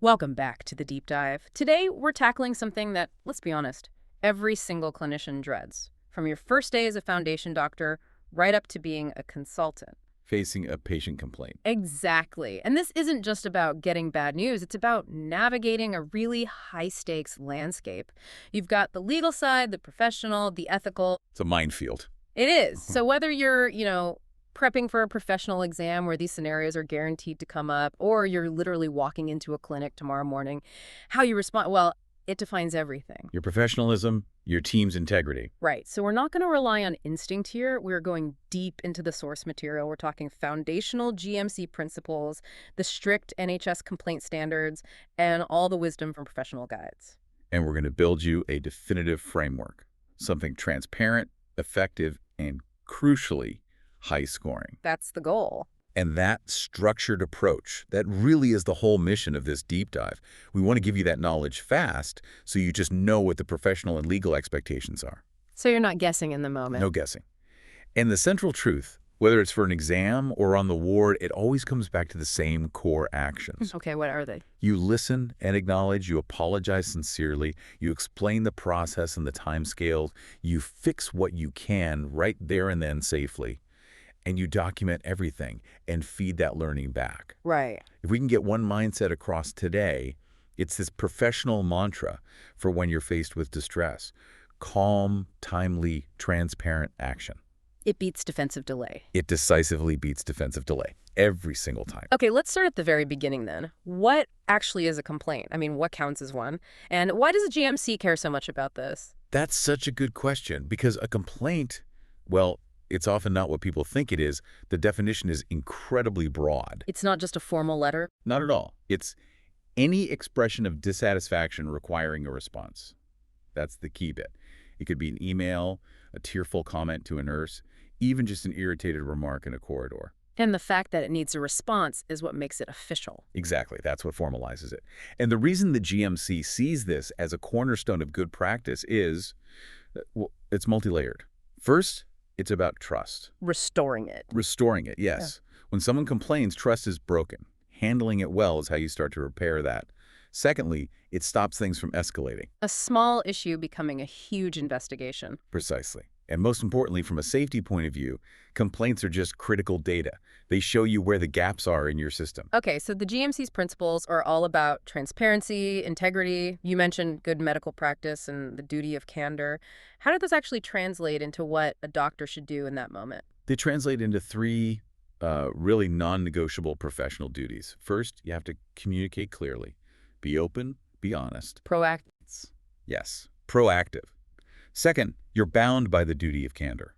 Welcome back to the deep dive. Today, we're tackling something that, let's be honest, every single clinician dreads. From your first day as a foundation doctor, right up to being a consultant. Facing a patient complaint. Exactly. And this isn't just about getting bad news. It's about navigating a really high-stakes landscape. You've got the legal side, the professional, the ethical. It's a minefield. It is. So whether you're, prepping for a professional exam where these scenarios are guaranteed to come up, or you're literally walking into a clinic tomorrow morning, how you respond, well, it defines everything. Your professionalism, your team's integrity. Right. So we're not going to rely on instinct here. We're going deep into the source material. We're talking foundational GMC principles, the strict NHS complaint standards, and all the wisdom from professional guides. And we're going to build you a definitive framework, something transparent, effective, and crucially, high scoring. That's the goal. And that structured approach, that really is the whole mission of this deep dive. We want to give you that knowledge fast so you just know what the professional and legal expectations are. So you're not guessing in the moment. No guessing. And the central truth, whether it's for an exam or on the ward, it always comes back to the same core actions. Okay, what are they? You listen and acknowledge, you apologize sincerely, you explain the process and the timescales, you fix what you can right there and then safely. And you document everything and feed that learning back. Right. If we can get one mindset across today, it's this professional mantra for when you're faced with distress. Calm, timely, transparent action. It beats defensive delay. It decisively beats defensive delay every single time. Okay, let's start at the very beginning then. What actually is a complaint? I mean, what counts as one? And why does the GMC care so much about this? That's such a good question because a complaint, well, it's often not what people think it is. The definition is incredibly broad. It's not just a formal letter? Not at all. It's any expression of dissatisfaction requiring a response. That's the key bit. It could be an email, a tearful comment to a nurse, even just an irritated remark in a corridor. And the fact that it needs a response is what makes it official. Exactly. That's what formalizes it. And the reason the GMC sees this as a cornerstone of good practice is, well, it's multi-layered. First, it's about trust. Restoring it. Restoring it, yes. Yeah. When someone complains, trust is broken. Handling it well is how you start to repair that. Secondly, it stops things from escalating. A small issue becoming a huge investigation. Precisely. And most importantly, from a safety point of view, complaints are just critical data. They show you where the gaps are in your system. Okay, so the GMC's principles are all about transparency, integrity. You mentioned good medical practice and the duty of candor. How did this actually translate into what a doctor should do in that moment? They translate into three really non-negotiable professional duties. First, you have to communicate clearly. Be open, be honest. Proactive. Yes, proactive. Second, you're bound by the duty of candor,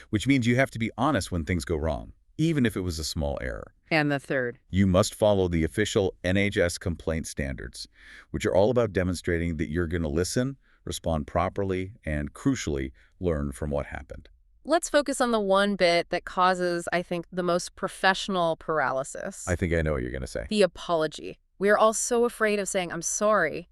which means you have to be honest when things go wrong, even if it was a small error. And the third? You must follow the official NHS complaint standards, which are all about demonstrating that you're going to listen, respond properly, and crucially, learn from what happened. Let's focus on the one bit that causes, I think, the most professional paralysis. I think I know what you're going to say. The apology. We are all so afraid of saying, I'm sorry.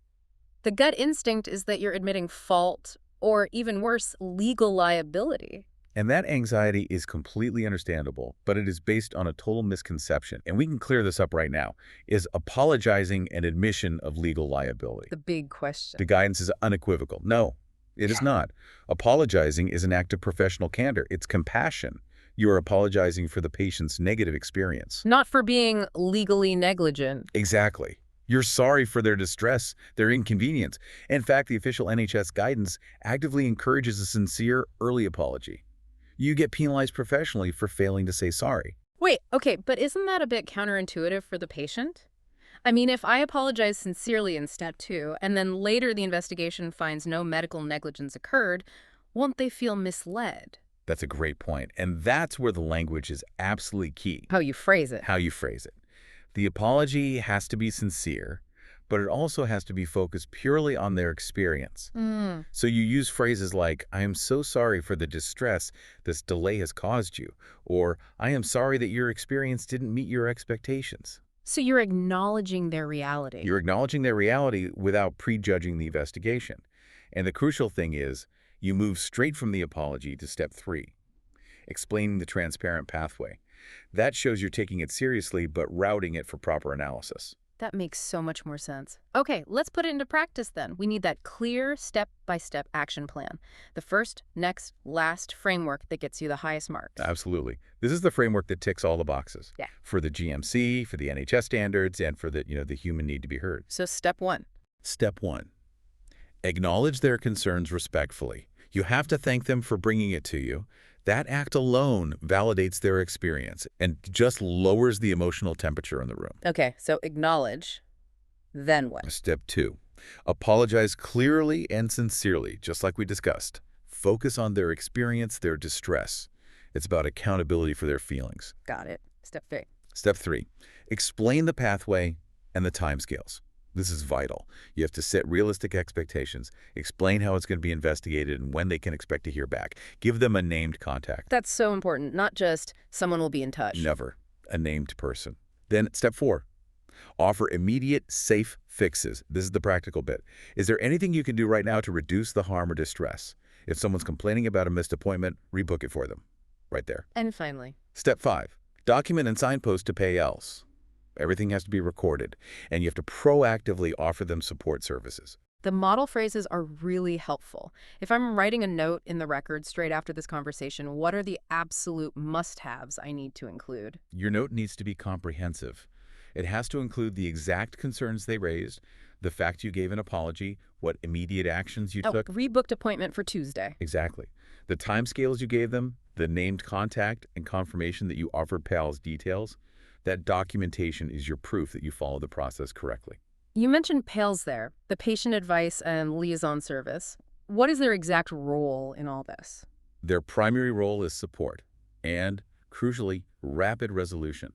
The gut instinct is that you're admitting fault, or even worse, legal liability. And that anxiety is completely understandable, but it is based on a total misconception. And we can clear this up right now. Is apologizing an admission of legal liability? The big question. The guidance is unequivocal. No, it is not. Apologizing is an act of professional candor. It's compassion. You are apologizing for the patient's negative experience. Not for being legally negligent. Exactly. You're sorry for their distress, their inconvenience. In fact, the official NHS guidance actively encourages a sincere, early apology. You get penalized professionally for failing to say sorry. Wait, okay, but isn't that a bit counterintuitive for the patient? I mean, if I apologize sincerely in step 2, and then later the investigation finds no medical negligence occurred, won't they feel misled? That's a great point. And that's where the language is absolutely key. How you phrase it. How you phrase it. The apology has to be sincere, but it also has to be focused purely on their experience. So you use phrases like, I am so sorry for the distress this delay has caused you, or I am sorry that your experience didn't meet your expectations. So you're acknowledging their reality. You're acknowledging their reality without prejudging the investigation. And the crucial thing is, you move straight from the apology to step 3, explaining the transparent pathway. That shows you're taking it seriously, but routing it for proper analysis. That makes so much more sense. Okay, let's put it into practice then. We need that clear step-by-step action plan. The first, next, last framework that gets you the highest marks. Absolutely. This is the framework that ticks all the boxes. Yeah. For the GMC, for the NHS standards, and for the human need to be heard. So step one. Step 1. Acknowledge their concerns respectfully. You have to thank them for bringing it to you. That act alone validates their experience and just lowers the emotional temperature in the room. Okay, so acknowledge, then what? Step 2. Apologize clearly and sincerely, just like we discussed. Focus on their experience, their distress. It's about accountability for their feelings. Got it. Step 3. Step 3. Explain the pathway and the timescales. This is vital. You have to set realistic expectations, explain how it's going to be investigated and when they can expect to hear back. Give them a named contact. That's so important, not just someone will be in touch. Never a named person. Then step 4. Offer immediate, safe fixes. This is the practical bit. Is there anything you can do right now to reduce the harm or distress? If someone's complaining about a missed appointment, rebook it for them. Right there. And finally. Step 5. Document and signpost to pay else. Everything has to be recorded, and you have to proactively offer them support services. The model phrases are really helpful. If I'm writing a note in the record straight after this conversation, what are the absolute must-haves I need to include? Your note needs to be comprehensive. It has to include the exact concerns they raised, the fact you gave an apology, what immediate actions you took. Rebooked appointment for Tuesday. Exactly. The timescales you gave them, the named contact, and confirmation that you offered PAL's details. That documentation is your proof that you follow the process correctly. You mentioned PALS there, the patient advice and liaison service. What is their exact role in all this? Their primary role is support and, crucially, rapid resolution.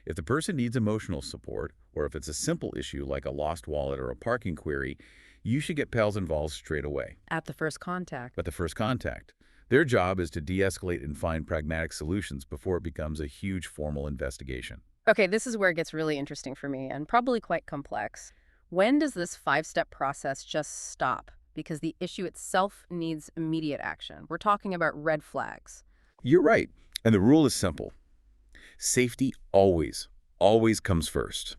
If the person needs emotional support, or if it's a simple issue like a lost wallet or a parking query, you should get PALS involved straight away. At the first contact. At the first contact. Their job is to de-escalate and find pragmatic solutions before it becomes a huge formal investigation. Okay, this is where it gets really interesting for me and probably quite complex. When does this 5-step process just stop? Because the issue itself needs immediate action. We're talking about red flags. You're right. And the rule is simple. Safety always comes first.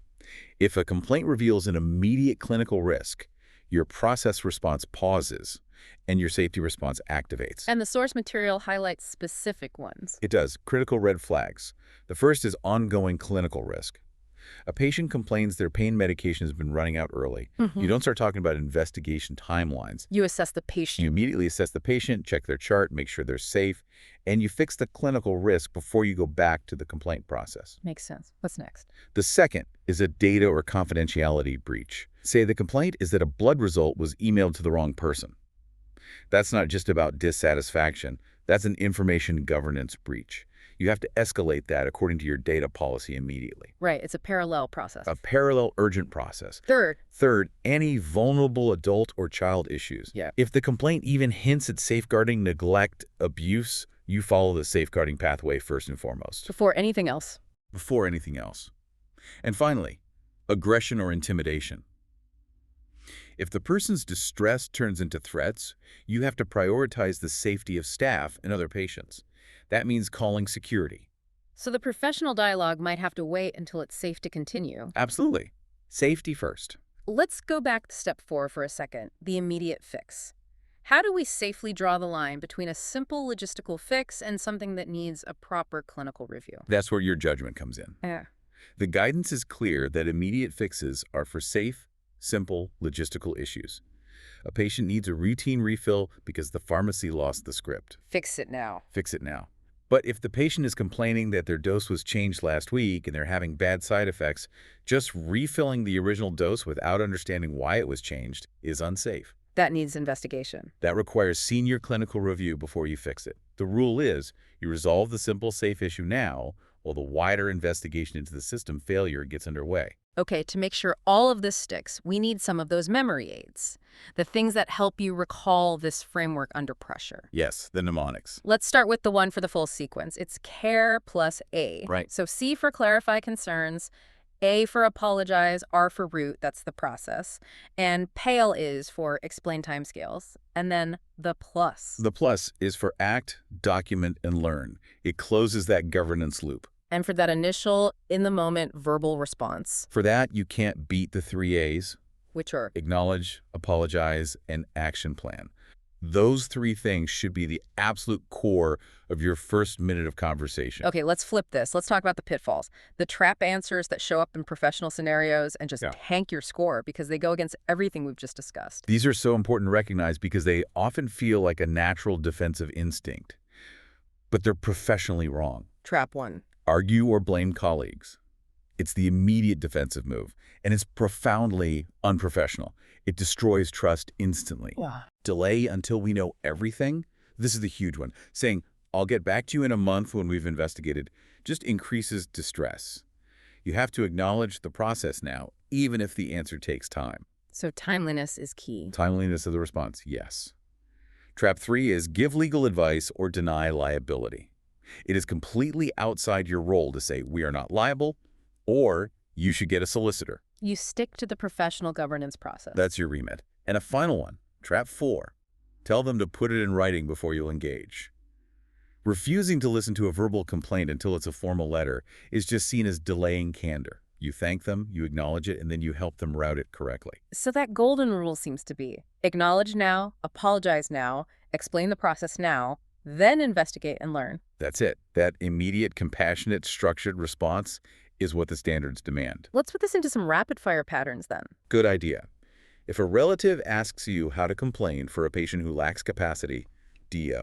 If a complaint reveals an immediate clinical risk, your process response pauses and your safety response activates. And the source material highlights specific ones. It does. Critical red flags. The first is ongoing clinical risk. A patient complains their pain medication has been running out early. You don't start talking about investigation timelines. You assess the patient. You immediately assess the patient, check their chart, make sure they're safe, and you fix the clinical risk before you go back to the complaint process. Makes sense. What's next? The second is a data or confidentiality breach. Say the complaint is that a blood result was emailed to the wrong person. That's not just about dissatisfaction. That's an information governance breach. You have to escalate that according to your data policy immediately. Right, it's a parallel process. A parallel urgent process. Third, any vulnerable adult or child issues. Yeah. If the complaint even hints at safeguarding, neglect, abuse, you follow the safeguarding pathway first and foremost. Before anything else. Before anything else. And finally, aggression or intimidation. If the person's distress turns into threats, you have to prioritize the safety of staff and other patients. That means calling security. So the professional dialogue might have to wait until it's safe to continue. Absolutely. Safety first. Let's go back to step 4 for a second, the immediate fix. How do we safely draw the line between a simple logistical fix and something that needs a proper clinical review? That's where your judgment comes in. Yeah. The guidance is clear that immediate fixes are for safe, simple logistical issues. A patient needs a routine refill because the pharmacy lost the script. Fix it now. Fix it now. But if the patient is complaining that their dose was changed last week and they're having bad side effects, just refilling the original dose without understanding why it was changed is unsafe. That needs investigation. That requires senior clinical review before you fix it. The rule is you resolve the simple, safe issue now while the wider investigation into the system failure gets underway. Okay, to make sure all of this sticks, we need some of those memory aids, the things that help you recall this framework under pressure. Yes, the mnemonics. Let's start with the one for the full sequence. It's CARE plus A. Right. So C for clarify concerns, A for apologize, R for root, that's the process, and PALE is for explain timescales, and then the plus. The plus is for act, document, and learn. It closes that governance loop. And for that initial, in-the-moment verbal response, For that, you can't beat the 3 A's: which are, acknowledge, apologize, and action plan. Those 3 things should be the absolute core of your first minute of conversation. okay, let's flip this. Let's talk about the pitfalls. The trap answers that show up in professional scenarios and just Yeah. tank your score because they go against everything we've just discussed. These are so important to recognize because they often feel like a natural defensive instinct, but they're professionally wrong. Trap 1. Argue or blame colleagues. It's the immediate defensive move, and it's profoundly unprofessional. It destroys trust instantly. Yeah. Delay until we know everything. This is the huge one. Saying, I'll get back to you in a month when we've investigated, just increases distress. You have to acknowledge the process now, even if the answer takes time. So timeliness is key. Timeliness of the response, yes. Trap 3 is give legal advice or deny liability. It is completely outside your role to say we are not liable or you should get a solicitor. You stick to the professional governance process. That's your remit. And a final one, trap 4. Tell them to put it in writing before you'll engage. Refusing to listen to a verbal complaint until it's a formal letter is just seen as delaying candor. You thank them, you acknowledge it, and then you help them route it correctly. So that golden rule seems to be acknowledge now, apologize now, explain the process now, then investigate and learn. That's it. That immediate, compassionate, structured response is what the standards demand. Let's put this into some rapid-fire patterns then. Good idea. If a relative asks you how to complain for a patient who lacks capacity, DO.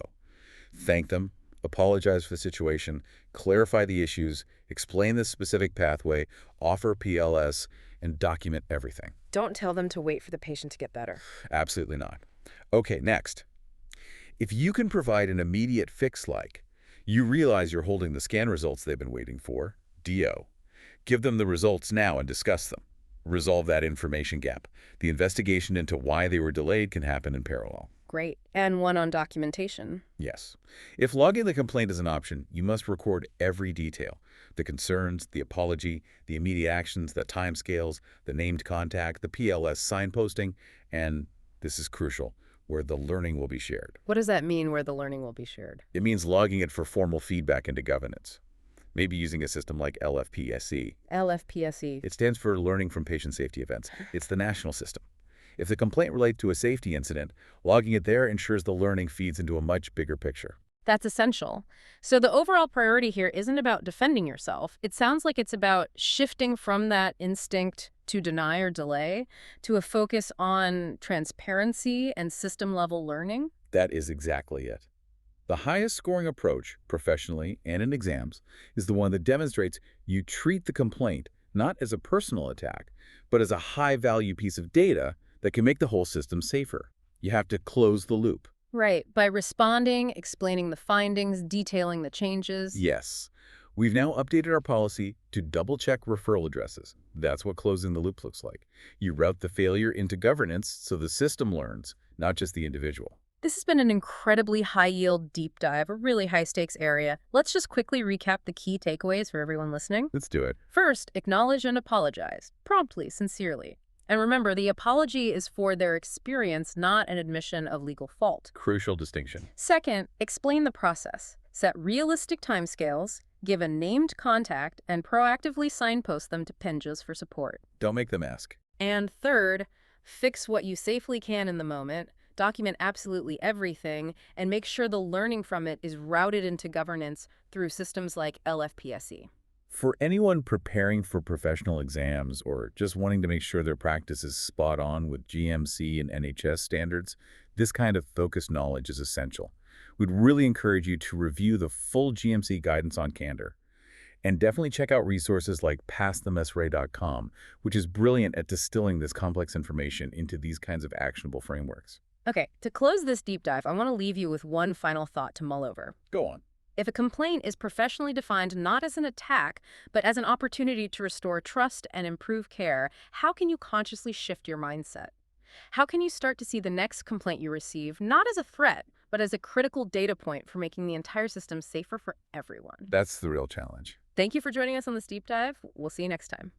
Thank them, apologize for the situation, clarify the issues, explain the specific pathway, offer PLS, and document everything. Don't tell them to wait for the patient to get better. Absolutely not. Okay, next. If you can provide an immediate fix like, you realize you're holding the scan results they've been waiting for, DO. Give them the results now and discuss them. Resolve that information gap. The investigation into why they were delayed can happen in parallel. Great. And one on documentation. Yes. If logging the complaint is an option, you must record every detail. The concerns, the apology, the immediate actions, the timescales, the named contact, the PLS signposting, and, this is crucial, where the learning will be shared. What does that mean, where the learning will be shared? It means logging it for formal feedback into governance. Maybe using a system like LFPSC. LFPSC. It stands for Learning from Patient Safety Events. It's the national system. If the complaint relates to a safety incident, logging it there ensures the learning feeds into a much bigger picture. That's essential. So the overall priority here isn't about defending yourself. It sounds like it's about shifting from that instinct to deny or delay to a focus on transparency and system-level learning. That is exactly it. The highest scoring approach, professionally and in exams, is the one that demonstrates you treat the complaint not as a personal attack, but as a high-value piece of data that can make the whole system safer. You have to close the loop. Right, by responding, explaining the findings, detailing the changes. Yes. We've now updated our policy to double-check referral addresses. That's what closing the loop looks like. You route the failure into governance so the system learns, not just the individual. This has been an incredibly high-yield deep dive, a really high-stakes area. Let's just quickly recap the key takeaways for everyone listening. Let's do it. First, acknowledge and apologize, promptly, sincerely. And remember, the apology is for their experience, not an admission of legal fault. Crucial distinction. Second, explain the process. Set realistic timescales, give a named contact, and proactively signpost them to PENJAs for support. Don't make them ask. And third, fix what you safely can in the moment, document absolutely everything, and make sure the learning from it is routed into governance through systems like LFPSC. For anyone preparing for professional exams or just wanting to make sure their practice is spot on with GMC and NHS standards, this kind of focused knowledge is essential. We'd really encourage you to review the full GMC guidance on Candour. And definitely check out resources like passthemsra.com, which is brilliant at distilling this complex information into these kinds of actionable frameworks. Okay, to close this deep dive, I want to leave you with one final thought to mull over. Go on. If a complaint is professionally defined not as an attack, but as an opportunity to restore trust and improve care, how can you consciously shift your mindset? How can you start to see the next complaint you receive not as a threat, but as a critical data point for making the entire system safer for everyone? That's the real challenge. Thank you for joining us on this deep dive. We'll see you next time.